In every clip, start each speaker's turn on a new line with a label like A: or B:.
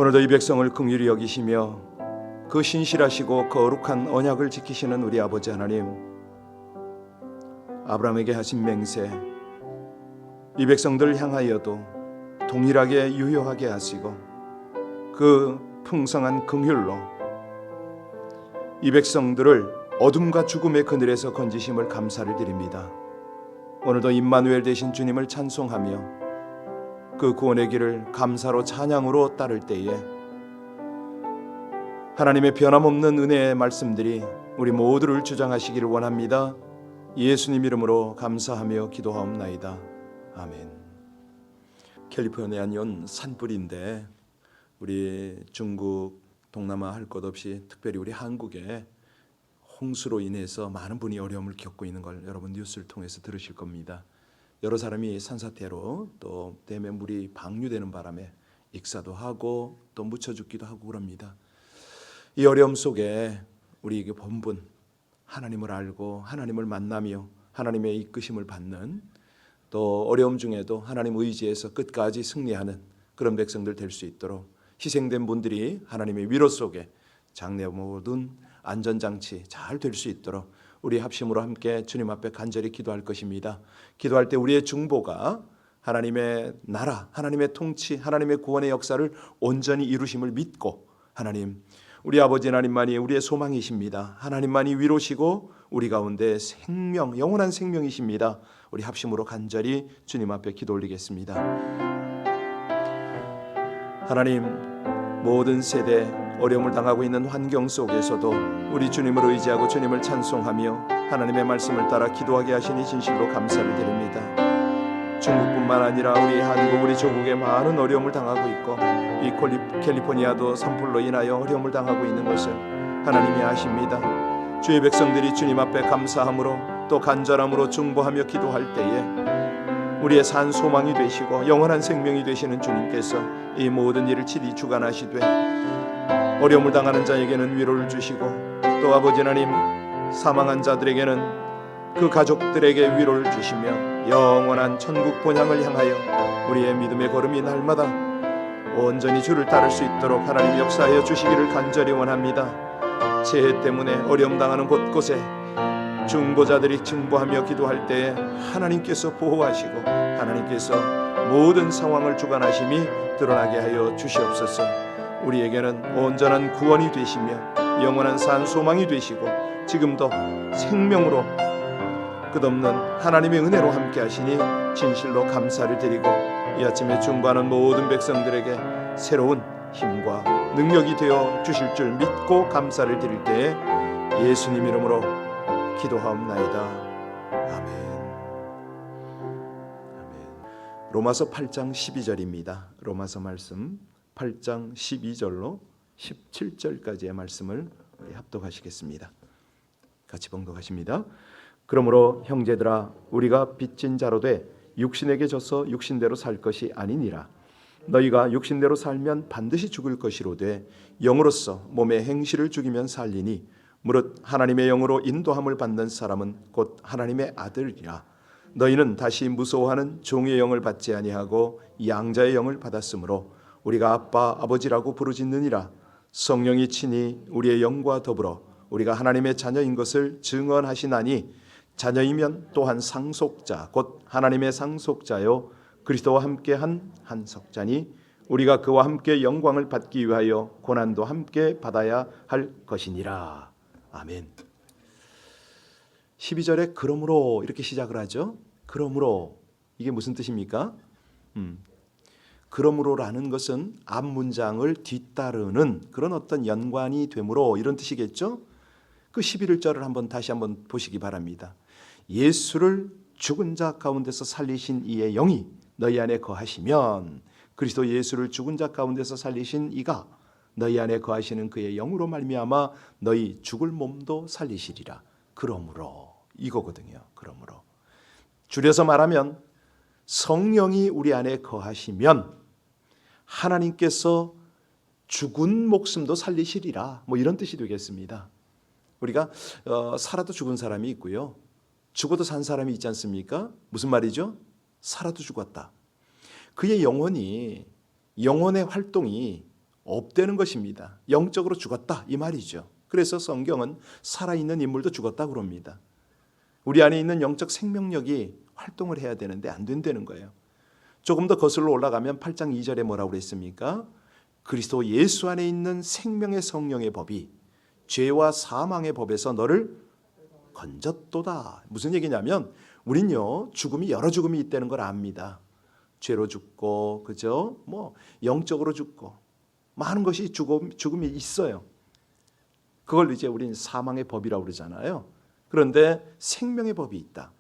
A: 오늘도 이 백성을 긍휼히 여기시며 그 신실하시고 거룩한 언약을 지키시는 우리 아버지 하나님, 아브라함에게 하신 맹세, 이 백성들 향하여도 동일하게 유효하게 하시고 그 풍성한 긍휼로 이 백성들을 어둠과 죽음의 그늘에서 건지심을 감사를 드립니다. 오늘도 임마누엘 되신 주님을 찬송하며 그 구원의 길을 감사로 찬양으로 따를 때에 하나님의 변함없는 은혜의 말씀들이 우리 모두를 주장하시기를 원합니다. 예수님 이름으로 감사하며 기도하옵나이다. 아멘. 캘리포니아는 산불인데 우리 중국, 동남아 할 것 없이 특별히 우리 한국에 홍수로 인해서 많은 분이 어려움을 겪고 있는 걸 여러분 뉴스를 통해서 들으실 겁니다. 여러 사람이 산사태로 또 댐에 물이 방류되는 바람에 익사도 하고 또 묻혀 죽기도 하고 그럽니다. 이 어려움 속에 우리 본분 하나님을 알고 하나님을 만나며 하나님의 이끄심을 받는, 또 어려움 중에도 하나님 의지에서 끝까지 승리하는 그런 백성들 될 수 있도록 희생된 분들이 하나님의 위로 속에 장래 모든 안전장치 잘 될 수 있도록 우리 합심으로 함께 주님 앞에 간절히 기도할 것입니다. 기도할 때 우리의 중보가 하나님의 나라, 하나님의 통치, 하나님의 구원의 역사를 온전히 이루심을 믿고, 하나님, 우리 아버지 하나님만이 우리의 소망이십니다. 하나님만이 위로시고 우리 가운데 생명, 영원한 생명이십니다. 우리 합심으로 간절히 주님 앞에 기도 올리겠습니다. 하나님, 모든 세대 어려움을 당하고 있는 환경 속에서도 우리 주님을 의지하고 주님을 찬송하며 하나님의 말씀을 따라 기도하게 하시니 진실로 감사를 드립니다. 중국뿐만 아니라 우리 한국, 우리 조국에 많은 어려움을 당하고 있고 이 캘리포니아도 산불로 인하여 어려움을 당하고 있는 것을 하나님이 아십니다. 주의 백성들이 주님 앞에 감사함으로 또 간절함으로 중보하며 기도할 때에 우리의 산 소망이 되시고 영원한 생명이 되시는 주님께서 이 모든 일을 치리 주관하시되 어려움을 당하는 자에게는 위로를 주시고 또 아버지 하나님, 사망한 자들에게는 그 가족들에게 위로를 주시며 영원한 천국 본향을 향하여 우리의 믿음의 걸음이 날마다 온전히 주를 따를 수 있도록 하나님 역사하여 주시기를 간절히 원합니다. 재해 때문에 어려움 당하는 곳곳에 중보자들이 중보하며 기도할 때에 하나님께서 보호하시고 하나님께서 모든 상황을 주관하심이 드러나게 하여 주시옵소서. 우리에게는 온전한 구원이 되시며 영원한 산 소망이 되시고 지금도 생명으로 끝없는 하나님의 은혜로 함께 하시니 진실로 감사를 드리고 이 아침에 중보하는 모든 백성들에게 새로운 힘과 능력이 되어 주실 줄 믿고 감사를 드릴 때에 예수님 이름으로 기도하옵나이다. 아멘. 아멘. 로마서 8장 12절입니다. 로마서 말씀 8장 12절로 17절까지의 말씀을 합독하시겠습니다. 같이 봉독하십니다. 그러므로 형제들아, 우리가 빚진 자로 돼 육신에게 져서 육신대로 살 것이 아니니라. 너희가 육신대로 살면 반드시 죽을 것이로되 영으로서 몸의 행실을 죽이면 살리니 무릇 하나님의 영으로 인도함을 받는 사람은 곧 하나님의 아들이라. 너희는 다시 무서워하는 종의 영을 받지 아니하고 양자의 영을 받았으므로 우리가 아빠 아버지라고 부르짖느니라. 성령이 친히 우리의 영과 더불어 우리가 하나님의 자녀인 것을 증언하시나니 자녀이면 또한 상속자 곧 하나님의 상속자요 그리스도와 함께한 한석자니 우리가 그와 함께 영광을 받기 위하여 고난도 함께 받아야 할 것이니라. 아멘. 12절에 그러므로 이렇게 시작을 하죠. 그러므로, 이게 무슨 뜻입니까? 그러므로라는 것은 앞 문장을 뒤따르는 그런 어떤 연관이 되므로 이런 뜻이겠죠. 그 11절을 다시 한번 보시기 바랍니다. 예수를 죽은 자 가운데서 살리신 이의 영이 너희 안에 거하시면 그리스도 예수를 죽은 자 가운데서 살리신 이가 너희 안에 거하시는 그의 영으로 말미암아 너희 죽을 몸도 살리시리라. 그러므로, 이거거든요. 그러므로 줄여서 말하면 성령이 우리 안에 거하시면 하나님께서 죽은 목숨도 살리시리라, 이런 뜻이 되겠습니다. 우리가 살아도 죽은 사람이 있고요, 죽어도 산 사람이 있지 않습니까? 무슨 말이죠? 살아도 죽었다. 그의 영혼의 활동이 없다는 것입니다. 영적으로 죽었다 이 말이죠. 그래서 성경은 살아있는 인물도 죽었다 그럽니다. 우리 안에 있는 영적 생명력이 활동을 해야 되는데 안 된다는 거예요. 조금 더 거슬러 올라가면 8장 2절에 뭐라고 그랬습니까? 그리스도 예수 안에 있는 생명의 성령의 법이 죄와 사망의 법에서 너를 건졌도다. 무슨 얘기냐면 우린요 죽음이 여러 죽음이 있다는 걸 압니다. 죄로 죽고 그죠? 뭐 영적으로 죽고 많은 것이 죽음이 있어요. 그걸 이제 우린 사망의 법이라고 그러잖아요. 그런데 생명의 법이 있다.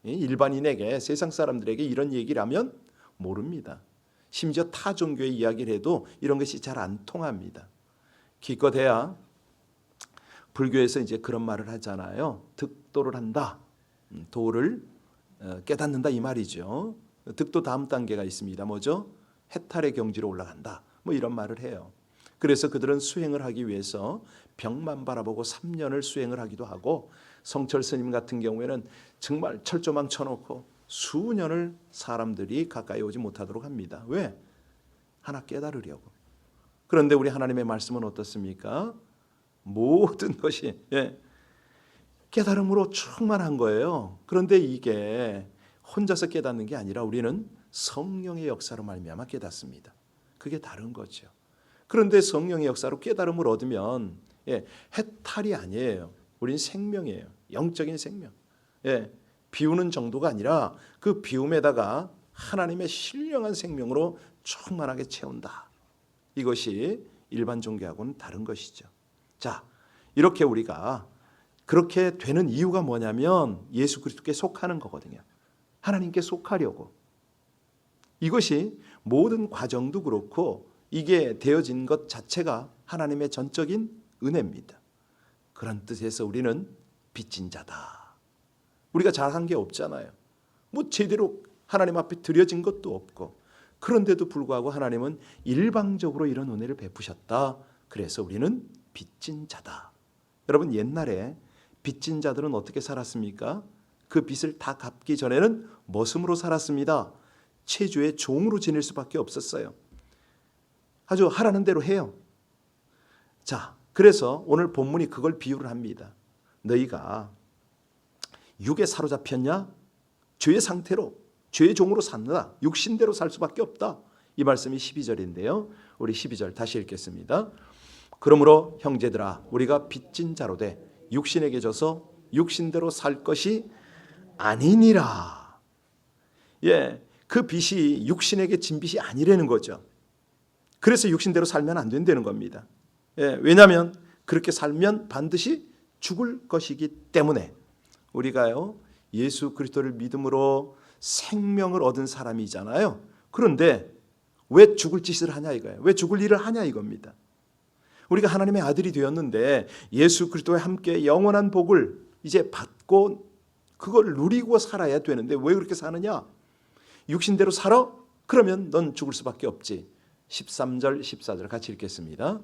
A: 일반인에게 세상 사람들에게 이런 얘기를 하면 모릅니다. 심지어 타 종교의 이야기를 해도 이런 것이 잘 안 통합니다. 기껏해야 불교에서 이제 그런 말을 하잖아요. 득도를 한다. 도를 깨닫는다 이 말이죠. 득도 다음 단계가 있습니다. 뭐죠? 해탈의 경지로 올라간다. 뭐 이런 말을 해요. 그래서 그들은 수행을 하기 위해서 벽만 바라보고 3년을 수행을 하기도 하고 성철 스님 같은 경우에는 정말 철조망 쳐놓고 수년을 사람들이 가까이 오지 못하도록 합니다. 왜? 하나 깨달으려고. 그런데 우리 하나님의 말씀은 어떻습니까? 모든 것이 깨달음으로 충만한 거예요. 그런데 이게 혼자서 깨닫는 게 아니라 우리는 성령의 역사로 말미암아 깨닫습니다. 그게 다른 거죠. 그런데 성령의 역사로 깨달음을 얻으면 해탈이 아니에요. 우린 생명이에요. 영적인 생명. 비우는 정도가 아니라 그 비움에다가 하나님의 신령한 생명으로 충만하게 채운다. 이것이 일반 종교하고는 다른 것이죠. 자, 이렇게 우리가 그렇게 되는 이유가 뭐냐면 예수 그리스도께 속하는 거거든요. 하나님께 속하려고. 이것이 모든 과정도 그렇고 이게 되어진 것 자체가 하나님의 전적인 은혜입니다. 그런 뜻에서 우리는 빚진 자다. 우리가 잘한 게 없잖아요. 뭐 제대로 하나님 앞에 드려진 것도 없고 그런데도 불구하고 하나님은 일방적으로 이런 은혜를 베푸셨다. 그래서 우리는 빚진 자다. 여러분 옛날에 빚진 자들은 어떻게 살았습니까? 그 빚을 다 갚기 전에는 머슴으로 살았습니다. 체주의 종으로 지낼 수밖에 없었어요. 아주 하라는 대로 해요. 자, 그래서 오늘 본문이 그걸 비유를 합니다. 너희가 육에 사로잡혔냐? 죄의 상태로, 죄의 종으로 산다. 육신대로 살 수밖에 없다. 이 말씀이 12절인데요. 우리 12절 다시 읽겠습니다. 그러므로 형제들아 우리가 빚진 자로 돼 육신에게 져서 육신대로 살 것이 아니니라. 그 빚이 육신에게 진 빚이 아니라는 거죠. 그래서 육신대로 살면 안 된다는 겁니다. 왜냐하면 그렇게 살면 반드시 죽을 것이기 때문에 우리가요 예수 그리스도를 믿음으로 생명을 얻은 사람이잖아요. 그런데 왜 죽을 짓을 하냐 이거예요. 왜 죽을 일을 하냐 이겁니다. 우리가 하나님의 아들이 되었는데 예수 그리스도와 함께 영원한 복을 이제 받고 그걸 누리고 살아야 되는데 왜 그렇게 사느냐? 육신대로 살아? 그러면 넌 죽을 수밖에 없지. 13절 14절 같이 읽겠습니다.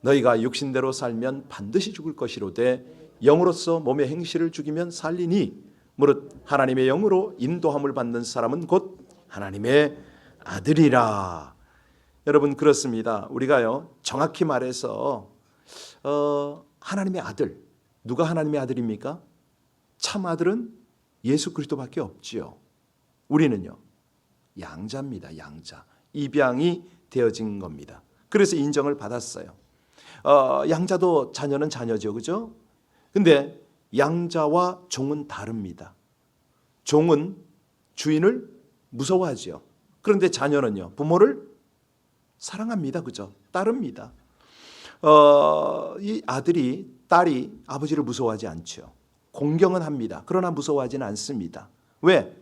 A: 너희가 육신대로 살면 반드시 죽을 것이로되 영으로서 몸의 행실을 죽이면 살리니 무릇 하나님의 영으로 인도함을 받는 사람은 곧 하나님의 아들이라. 여러분 그렇습니다. 우리가요 정확히 말해서 하나님의 아들, 누가 하나님의 아들입니까? 참 아들은 예수 그리스도밖에 없지요. 우리는요 양자입니다. 양자. 입양이 되어진 겁니다. 그래서 인정을 받았어요. 양자도 자녀는 자녀죠, 그죠? 근데 양자와 종은 다릅니다. 종은 주인을 무서워하죠. 그런데 자녀는요 부모를 사랑합니다, 그죠? 따릅니다. 이 아들이 딸이 아버지를 무서워하지 않죠. 공경은 합니다. 그러나 무서워하지는 않습니다. 왜?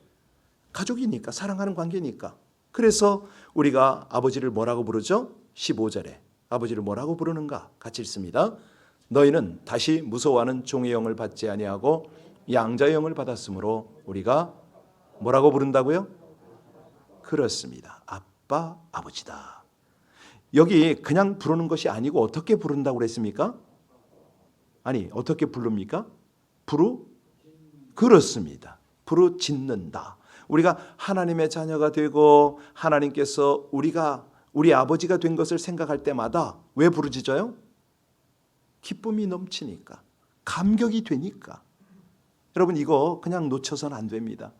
A: 가족이니까, 사랑하는 관계니까. 그래서 우리가 아버지를 뭐라고 부르죠? 15절에 아버지를 뭐라고 부르는가? 같이 읽습니다. 너희는 다시 무서워하는 종의 영을 받지 아니하고 양자의 영을 받았으므로 우리가 뭐라고 부른다고요? 그렇습니다. 아빠, 아버지다. 여기 그냥 부르는 것이 아니고 어떻게 부른다고 그랬습니까? 아니, 어떻게 부릅니까? 그렇습니다. 부르짖는다. 우리가 하나님의 자녀가 되고 하나님께서 우리가 우리 아버지가 된 것을 생각할 때마다 왜 부르짖어요? 기쁨이 넘치니까, 감격이 되니까. 여러분, 이거 그냥 놓쳐서는 안 됩니다.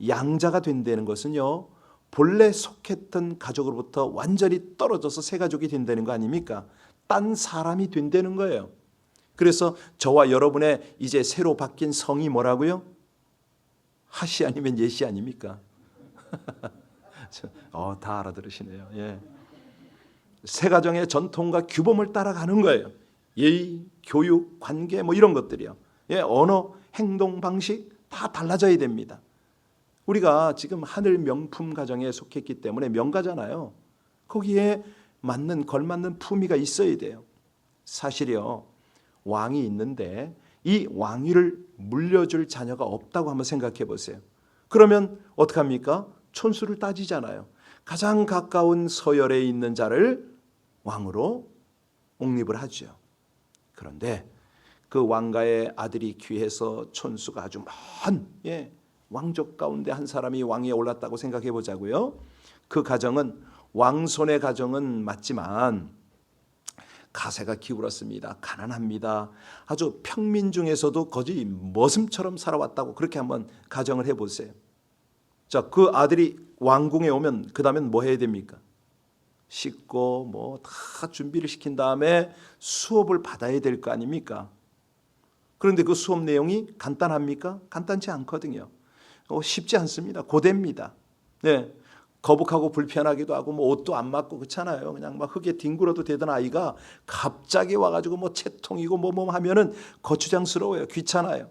A: 양자가 된다는 것은요, 본래 속했던 가족으로부터 완전히 떨어져서 새 가족이 된다는 거 아닙니까? 딴 사람이 된다는 거예요. 그래서 저와 여러분의 이제 새로 바뀐 성이 뭐라고요? 하시 아니면 예시 아닙니까? 다 알아들으시네요. 예. 새 가정의 전통과 규범을 따라가는 거예요. 예의, 교육, 관계 뭐 이런 것들이요. 예, 언어, 행동 방식 다 달라져야 됩니다. 우리가 지금 하늘 명품 가정에 속했기 때문에 명가잖아요. 거기에 맞는 걸맞는 품위가 있어야 돼요. 사실이요, 왕이 있는데 이 왕위를 물려줄 자녀가 없다고 한번 생각해 보세요. 그러면 어떡합니까? 촌수를 따지잖아요. 가장 가까운 서열에 있는 자를 왕으로 옹립을 하죠. 그런데 그 왕가의 아들이 귀해서 촌수가 아주 먼 왕족 가운데 한 사람이 왕위에 올랐다고 생각해 보자고요. 그 가정은 왕손의 가정은 맞지만 가세가 기울었습니다. 가난합니다. 아주 평민 중에서도 거의 머슴처럼 살아왔다고 그렇게 한번 가정을 해보세요. 자, 그 아들이 왕궁에 오면 그 다음엔 뭐 해야 됩니까? 씻고 뭐 다 준비를 시킨 다음에 수업을 받아야 될 거 아닙니까? 그런데 그 수업 내용이 간단합니까? 간단치 않거든요. 쉽지 않습니다. 고됩니다. 네. 거북하고 불편하기도 하고 뭐 옷도 안 맞고 그렇잖아요. 그냥 막 흙에 뒹굴어도 되던 아이가 갑자기 와가지고 뭐 채통이고 뭐 하면은 거추장스러워요. 귀찮아요.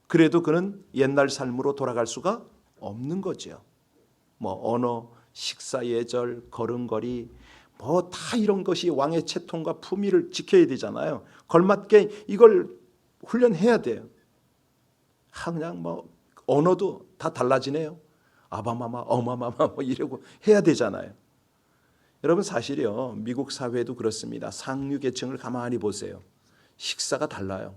A: 그래도 그는 옛날 삶으로 돌아갈 수가 없는 거죠. 뭐 언어, 식사 예절, 걸음걸이 뭐 다 이런 것이 왕의 채통과 품위를 지켜야 되잖아요. 걸맞게 이걸 훈련해야 돼요. 그냥 뭐 언어도 다 달라지네요. 아바마마, 어마마마 뭐 이러고 해야 되잖아요. 여러분, 사실이요, 미국 사회도 그렇습니다. 상류 계층을 가만히 보세요. 식사가 달라요.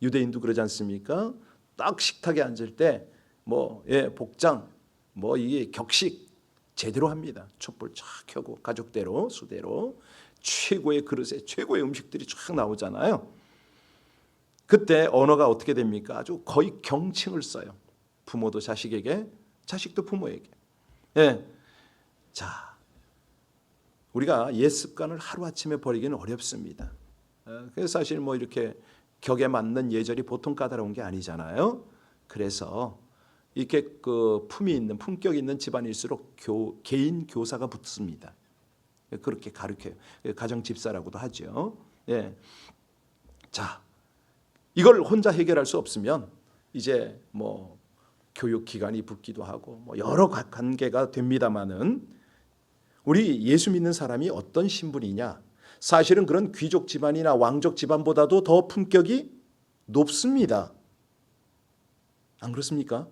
A: 유대인도 그러지 않습니까? 딱 식탁에 앉을 때 뭐 복장, 뭐 이게 격식 제대로 합니다. 촛불 쫙 켜고 가족대로 수대로 최고의 그릇에 최고의 음식들이 쫙 나오잖아요. 그때 언어가 어떻게 됩니까? 아주 거의 경칭을 써요. 부모도 자식에게, 자식도 부모에게. 예. 자, 우리가 옛 습관을 하루아침에 버리기는 어렵습니다. 그래서 사실 뭐 이렇게 격에 맞는 예절이 보통 까다로운 게 아니잖아요. 그래서 이렇게 그 품이 있는, 품격 있는 집안일수록 개인 교사가 붙습니다. 그렇게 가르쳐요. 가정 집사라고도 하죠. 예. 자, 이걸 혼자 해결할 수 없으면 이제 뭐 교육 기관이 붙기도 하고 뭐 여러 관계가 됩니다만은, 우리 예수 믿는 사람이 어떤 신분이냐? 사실은 그런 귀족 집안이나 왕족 집안보다도 더 품격이 높습니다. 안 그렇습니까?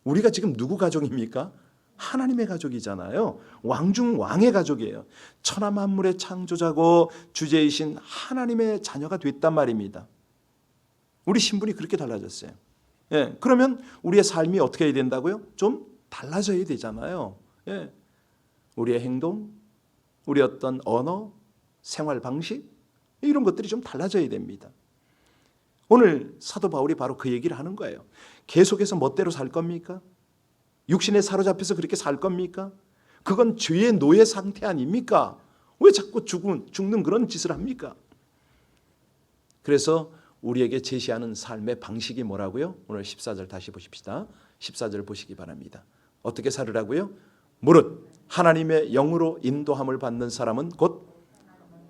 A: 우리가 지금 누구 가족입니까? 하나님의 가족이잖아요. 왕 중 왕의 가족이에요. 천하 만물의 창조자고 주제이신 하나님의 자녀가 됐단 말입니다. 우리 신분이 그렇게 달라졌어요. 예, 그러면 우리의 삶이 어떻게 해야 된다고요? 좀 달라져야 되잖아요. 예, 우리의 행동, 우리 어떤 언어, 생활 방식 이런 것들이 좀 달라져야 됩니다. 오늘 사도 바울이 바로 그 얘기를 하는 거예요. 계속해서 멋대로 살 겁니까? 육신에 사로잡혀서 그렇게 살 겁니까? 그건 죄의 노예 상태 아닙니까? 왜 자꾸 죽는 그런 짓을 합니까? 그래서 우리에게 제시하는 삶의 방식이 뭐라고요? 오늘 14절 다시 보십시다. 14절 보시기 바랍니다. 어떻게 살으라고요? 무릇 하나님의 영으로 인도함을 받는 사람은 곧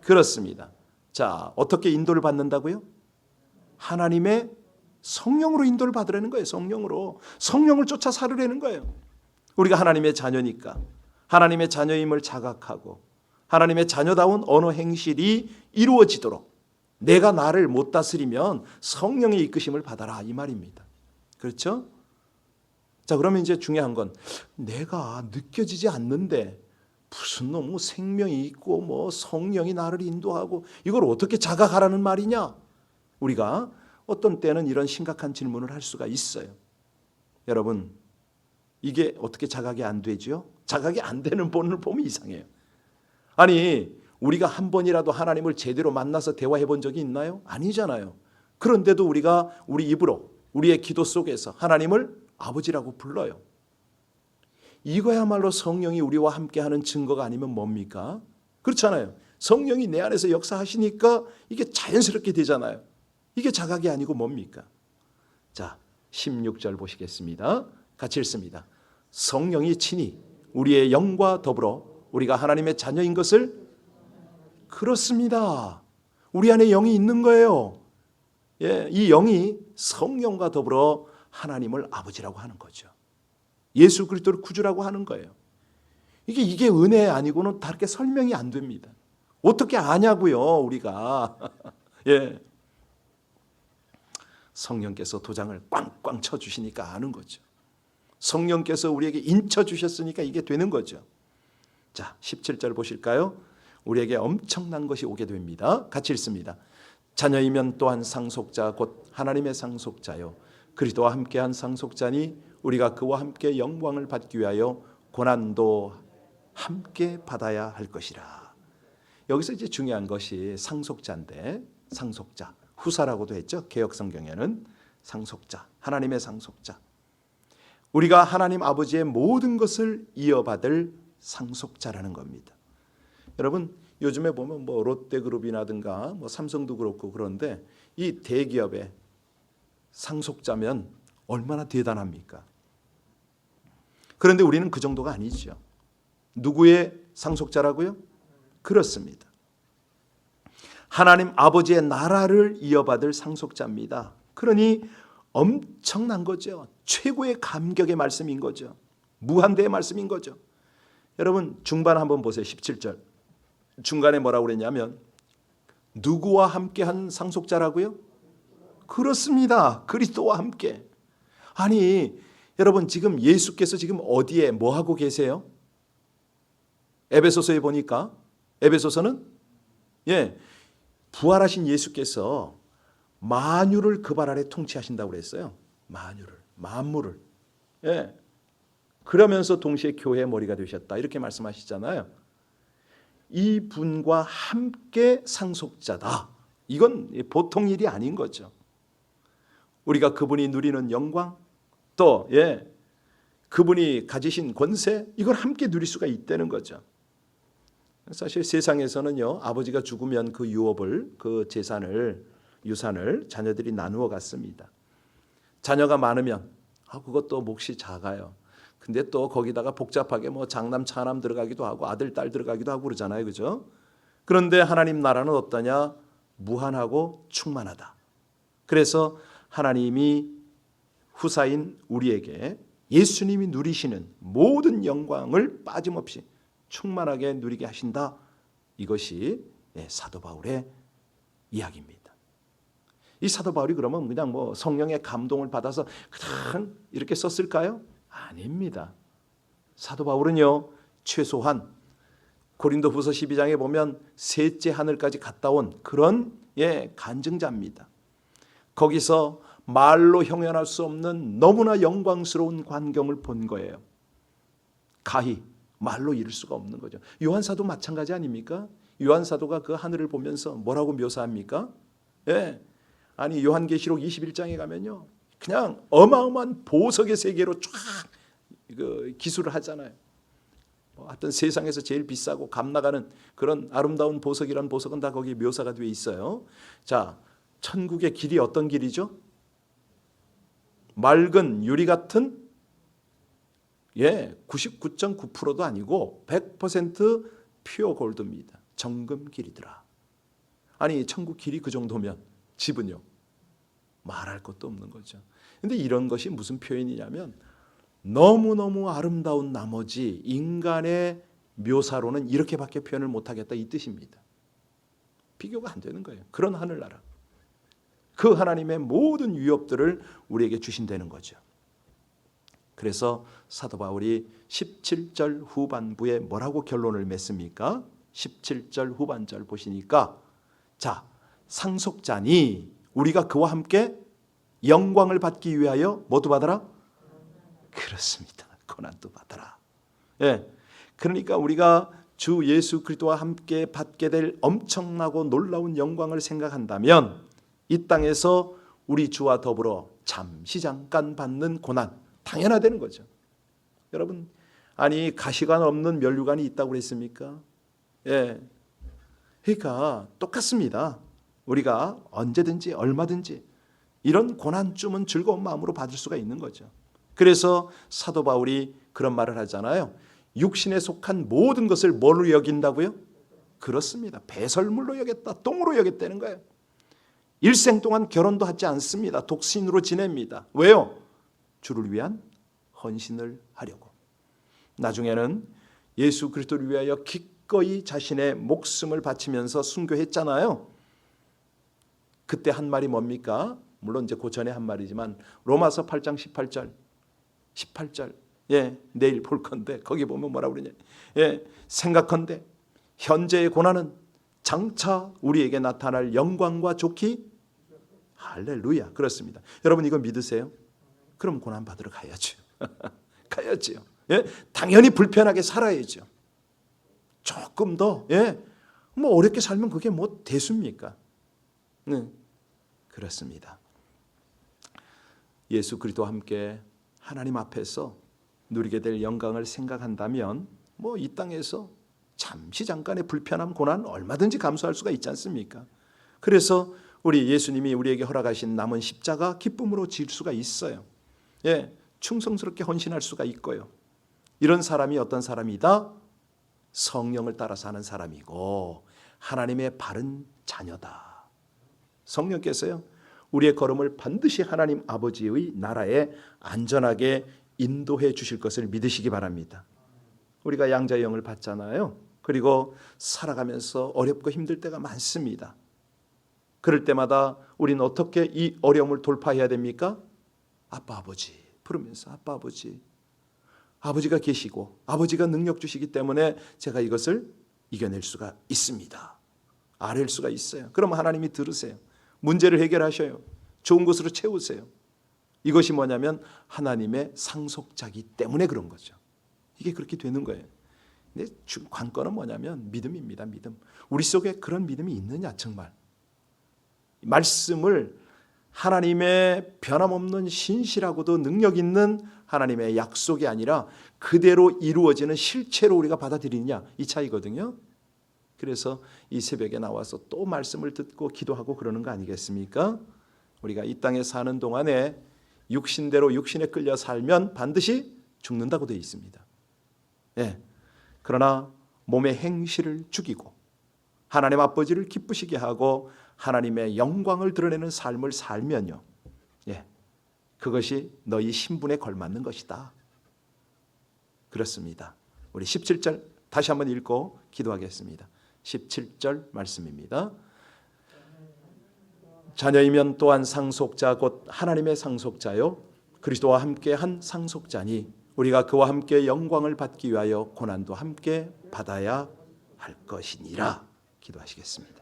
A: 그렇습니다. 자, 어떻게 인도를 받는다고요? 하나님의 성령으로 인도를 받으라는 거예요. 성령을 쫓아 살으라는 거예요. 우리가 하나님의 자녀니까 하나님의 자녀임을 자각하고 하나님의 자녀다운 언어 행실이 이루어지도록 내가 나를 못 다스리면 성령의 이끄심을 받아라, 이 말입니다. 그렇죠? 자, 그러면 이제 중요한 건 내가 느껴지지 않는데 무슨 놈의 생명이 있고 뭐 성령이 나를 인도하고 이걸 어떻게 자각하라는 말이냐? 우리가 어떤 때는 이런 심각한 질문을 할 수가 있어요. 여러분, 이게 어떻게 자각이 안 되죠? 자각이 안 되는 본을 보면 이상해요. 아니 우리가 한 번이라도 하나님을 제대로 만나서 대화해 본 적이 있나요? 아니잖아요. 그런데도 우리가 우리 입으로 우리의 기도 속에서 하나님을 아버지라고 불러요. 이거야말로 성령이 우리와 함께하는 증거가 아니면 뭡니까? 그렇잖아요. 성령이 내 안에서 역사하시니까 이게 자연스럽게 되잖아요. 이게 자각이 아니고 뭡니까? 자, 16절 보시겠습니다. 같이 읽습니다. 성령이 친히 우리의 영과 더불어 우리가 하나님의 자녀인 것을 그렇습니다. 우리 안에 영이 있는 거예요. 예, 이 영이 성령과 더불어 하나님을 아버지라고 하는 거죠. 예수 그리스도를 구주라고 하는 거예요. 이게 은혜 아니고는 다르게 설명이 안 됩니다. 어떻게 아냐고요, 우리가. 예. 성령께서 도장을 꽝꽝 쳐주시니까 아는 거죠. 성령께서 우리에게 인쳐주셨으니까 이게 되는 거죠. 자, 17절 보실까요? 우리에게 엄청난 것이 오게 됩니다. 같이 읽습니다. 자녀이면 또한 상속자 곧 하나님의 상속자요 그리스도와 함께한 상속자니 우리가 그와 함께 영광을 받기 위하여 고난도 함께 받아야 할 것이라. 여기서 이제 중요한 것이 상속자인데, 상속자 후사라고도 했죠. 개역 성경에는 상속자, 하나님의 상속자. 우리가 하나님 아버지의 모든 것을 이어받을 상속자라는 겁니다. 여러분 요즘에 보면 뭐 롯데그룹이라든가 뭐 삼성도 그렇고 그런데 이 대기업의 상속자면 얼마나 대단합니까? 그런데 우리는 그 정도가 아니죠. 누구의 상속자라고요? 그렇습니다. 하나님 아버지의 나라를 이어받을 상속자입니다. 그러니 엄청난 거죠. 최고의 감격의 말씀인 거죠. 무한대의 말씀인 거죠. 여러분 중반 한번 보세요. 17절. 중간에 뭐라고 그랬냐면 누구와 함께한 상속자라고요? 그렇습니다. 그리스도와 함께. 아니 여러분 지금 예수께서 지금 어디에 뭐 하고 계세요? 에베소서에 보니까 에베소서는 부활하신 예수께서 만유를 그 발 아래 통치하신다고 그랬어요. 만물을. 그러면서 동시에 교회의 머리가 되셨다 이렇게 말씀하시잖아요. 이 분과 함께 상속자다. 이건 보통 일이 아닌 거죠. 우리가 그분이 누리는 영광 또 그분이 가지신 권세 이걸 함께 누릴 수가 있다는 거죠. 사실 세상에서는요 아버지가 죽으면 그 유업을 그 유산을 자녀들이 나누어 갔습니다. 자녀가 많으면 그것도 몫이 작아요. 근데 또 거기다가 복잡하게 뭐 장남 차남 들어가기도 하고 아들 딸 들어가기도 하고 그러잖아요. 그죠? 그런데 하나님 나라는 어떠냐? 무한하고 충만하다. 그래서 하나님이 후사인 우리에게 예수님이 누리시는 모든 영광을 빠짐없이 충만하게 누리게 하신다. 이것이 사도 바울의 이야기입니다. 이 사도 바울이 그러면 그냥 뭐 성령의 감동을 받아서 그냥 이렇게 썼을까요? 아닙니다. 사도 바울은요 최소한 고린도후서 12장에 보면 셋째 하늘까지 갔다 온 그런 간증자입니다. 거기서 말로 형용할 수 없는 너무나 영광스러운 광경을 본 거예요. 가히 말로 이룰 수가 없는 거죠. 요한사도 마찬가지 아닙니까? 요한사도가 그 하늘을 보면서 뭐라고 묘사합니까? 아니 요한계시록 21장에 가면요 그냥 어마어마한 보석의 세계로 쫙 기술을 하잖아요. 하여튼 세상에서 제일 비싸고 값나가는 그런 아름다운 보석이란 보석은 다 거기에 묘사가 되어 있어요. 자, 천국의 길이 어떤 길이죠? 맑은 유리 같은 99.9%도 아니고 100% 퓨어 골드입니다. 정금 길이더라. 아니 천국 길이 그 정도면 집은요 말할 것도 없는 거죠. 근데 이런 것이 무슨 표현이냐면 너무너무 아름다운 나머지 인간의 묘사로는 이렇게밖에 표현을 못하겠다 이 뜻입니다. 비교가 안 되는 거예요. 그런 하늘나라. 그 하나님의 모든 위협들을 우리에게 주신다는 거죠. 그래서 사도 바울이 17절 후반부에 뭐라고 결론을 맺습니까? 17절 후반절 보시니까 자, 상속자니 우리가 그와 함께 영광을 받기 위하여 뭐도 받아라? 그렇습니다. 고난도 받아라. 그러니까 우리가 주 예수 그리스도와 함께 받게 될 엄청나고 놀라운 영광을 생각한다면 이 땅에서 우리 주와 더불어 잠시 잠깐 받는 고난 당연하다는 거죠. 여러분, 아니 가시관 없는 면류관이 있다고 그랬습니까? 예, 그러니까 똑같습니다. 우리가 언제든지 얼마든지 이런 고난쯤은 즐거운 마음으로 받을 수가 있는 거죠. 그래서 사도 바울이 그런 말을 하잖아요. 육신에 속한 모든 것을 뭘로 여긴다고요? 그렇습니다. 배설물로 여겼다, 똥으로 여겼다는 거예요. 일생 동안 결혼도 하지 않습니다. 독신으로 지냅니다. 왜요? 주를 위한 헌신을 하려고. 나중에는 예수 그리스도를 위하여 기꺼이 자신의 목숨을 바치면서 순교했잖아요. 그때 한 말이 뭡니까? 물론 이제 그 전에 한 말이지만 로마서 8장 18절 예, 내일 볼 건데 거기 보면 뭐라고 그러냐? 예, 생각컨대 현재의 고난은 장차 우리에게 나타날 영광과 좋기 할렐루야. 그렇습니다. 여러분 이거 믿으세요? 그럼 고난 받으러 가야죠. 가야죠. 예, 당연히 불편하게 살아야죠. 조금 더 예, 뭐 어렵게 살면 그게 뭐 대수입니까? 네, 그렇습니다. 예수 그리스도와 함께 하나님 앞에서 누리게 될 영광을 생각한다면 뭐 이 땅에서 잠시 잠깐의 불편함 고난 얼마든지 감수할 수가 있지 않습니까? 그래서 우리 예수님이 우리에게 허락하신 남은 십자가 기쁨으로 질 수가 있어요. 예, 충성스럽게 헌신할 수가 있고요. 이런 사람이 어떤 사람이다? 성령을 따라 사는 사람이고 하나님의 바른 자녀다. 성령께서요, 우리의 걸음을 반드시 하나님 아버지의 나라에 안전하게 인도해 주실 것을 믿으시기 바랍니다. 우리가 양자의 영을 받잖아요. 그리고 살아가면서 어렵고 힘들 때가 많습니다. 그럴 때마다 우리는 어떻게 이 어려움을 돌파해야 됩니까? 아빠 아버지 부르면서 아빠 아버지, 아버지가 계시고 아버지가 능력 주시기 때문에 제가 이것을 이겨낼 수가 있습니다. 아랠 수가 있어요. 그럼 하나님이 들으세요. 문제를 해결하셔요. 좋은 것으로 채우세요. 이것이 뭐냐면 하나님의 상속자기 때문에 그런 거죠. 이게 그렇게 되는 거예요. 근데 관건은 뭐냐면 믿음입니다. 믿음. 우리 속에 그런 믿음이 있느냐 정말. 말씀을 하나님의 변함없는 신실하고도 능력 있는 하나님의 약속이 아니라 그대로 이루어지는 실체로 우리가 받아들이느냐 이 차이거든요. 그래서 이 새벽에 나와서 또 말씀을 듣고 기도하고 그러는 거 아니겠습니까? 우리가 이 땅에 사는 동안에 육신대로 육신에 끌려 살면 반드시 죽는다고 되어 있습니다. 예. 그러나 몸의 행실을 죽이고 하나님 아버지를 기쁘시게 하고 하나님의 영광을 드러내는 삶을 살면요, 예, 그것이 너희 신분에 걸맞는 것이다. 그렇습니다. 우리 17절 다시 한번 읽고 기도하겠습니다. 17절 말씀입니다. 자녀이면 또한 상속자 곧 하나님의 상속자요 그리스도와 함께 한 상속자니 우리가 그와 함께 영광을 받기 위하여 고난도 함께 받아야 할 것이니라. 기도하시겠습니다.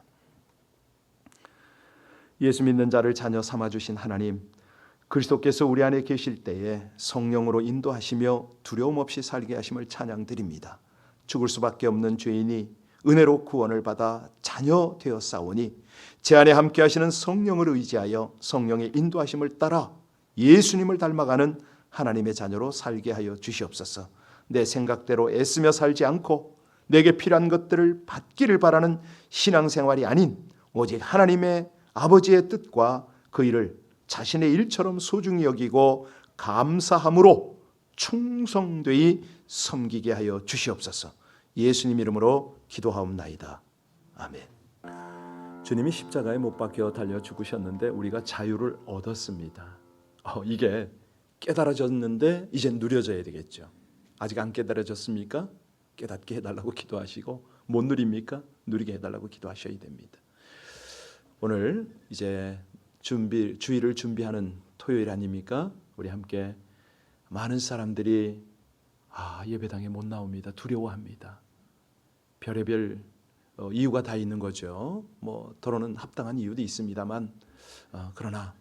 A: 예수 믿는 자를 자녀 삼아주신 하나님, 그리스도께서 우리 안에 계실 때에 성령으로 인도하시며 두려움 없이 살게 하심을 찬양드립니다. 죽을 수밖에 없는 죄인이 은혜로 구원을 받아 자녀 되었사오니 제 안에 함께 하시는 성령을 의지하여 성령의 인도하심을 따라 예수님을 닮아가는 하나님의 자녀로 살게 하여 주시옵소서. 내 생각대로 애쓰며 살지 않고 내게 필요한 것들을 받기를 바라는 신앙생활이 아닌 오직 하나님의 아버지의 뜻과 그 일을 자신의 일처럼 소중히 여기고 감사함으로 충성되이 섬기게 하여 주시옵소서. 예수님 이름으로 기도하옵나이다. 아멘. 주님이 십자가에 못 박혀 달려 죽으셨는데 우리가 자유를 얻었습니다. 이게 깨달아졌는데 이제 누려져야 되겠죠. 아직 안 깨달아졌습니까? 깨닫게 해달라고 기도하시고, 못 누립니까? 누리게 해달라고 기도하셔야 됩니다. 오늘 이제 주일을 준비하는 토요일 아닙니까? 우리 함께 많은 사람들이 예배당에 못 나옵니다. 두려워합니다. 별의별 이유가 다 있는 거죠. 더러는 합당한 이유도 있습니다만 그러나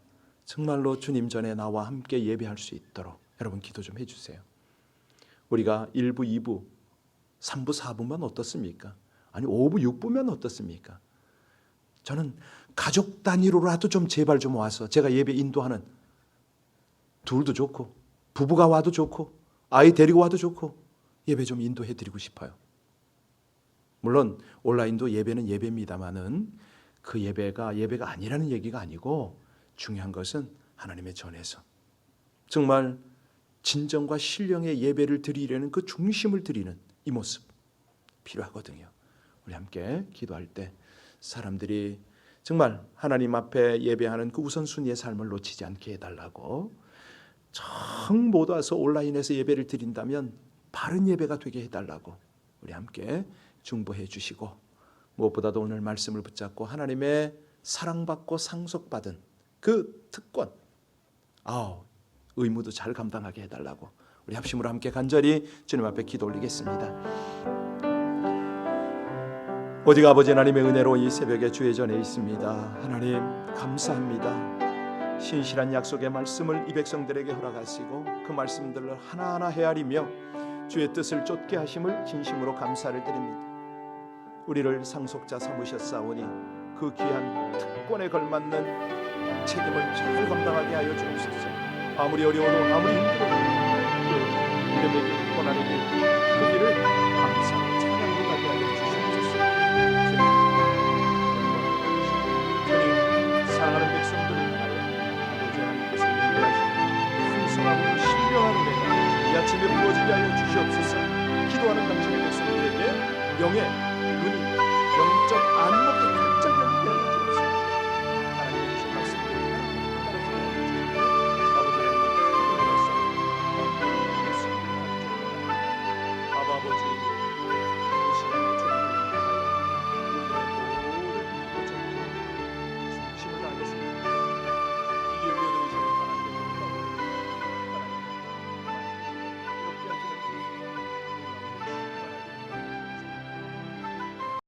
A: 정말로 주님 전에 나와 함께 예배할 수 있도록 여러분 기도 좀 해주세요. 우리가 1부, 2부 3부 4부면 어떻습니까? 아니 5부 6부면 어떻습니까? 저는 가족 단위로라도 좀 제발 좀 와서 제가 예배 인도하는, 둘도 좋고 부부가 와도 좋고 아이 데리고 와도 좋고 예배 좀 인도해 드리고 싶어요. 물론 온라인도 예배는 예배입니다마는 그 예배가 아니라는 얘기가 아니고, 중요한 것은 하나님의 전에서 정말 진정과 신령의 예배를 드리려는 그 중심을 드리는 이 모습 필요하거든요. 우리 함께 기도할 때 사람들이 정말 하나님 앞에 예배하는 그 우선순위의 삶을 놓치지 않게 해달라고, 정 못 와서 온라인에서 예배를 드린다면 바른 예배가 되게 해달라고 우리 함께 중보해 주시고, 무엇보다도 오늘 말씀을 붙잡고 하나님의 사랑받고 상속받은 그 특권, 의무도 잘 감당하게 해달라고 우리 합심으로 함께 간절히 주님 앞에 기도 올리겠습니다. 오직 아버지 하나님의 은혜로 이 새벽에 주의 전에 있습니다. 하나님 감사합니다. 신실한 약속의 말씀을 이 백성들에게 허락하시고 그 말씀들을 하나하나 헤아리며 주의 뜻을 쫓게 하심을 진심으로 감사를 드립니다. 우리를 상속자 삼으셨사오니 그 귀한 특권에 걸맞는 책임을 잘 감당하게 하여 주옵소서. 아무리 어려워도 아무리 힘들어도 그 믿음의 길, 고난의 길, 그 길을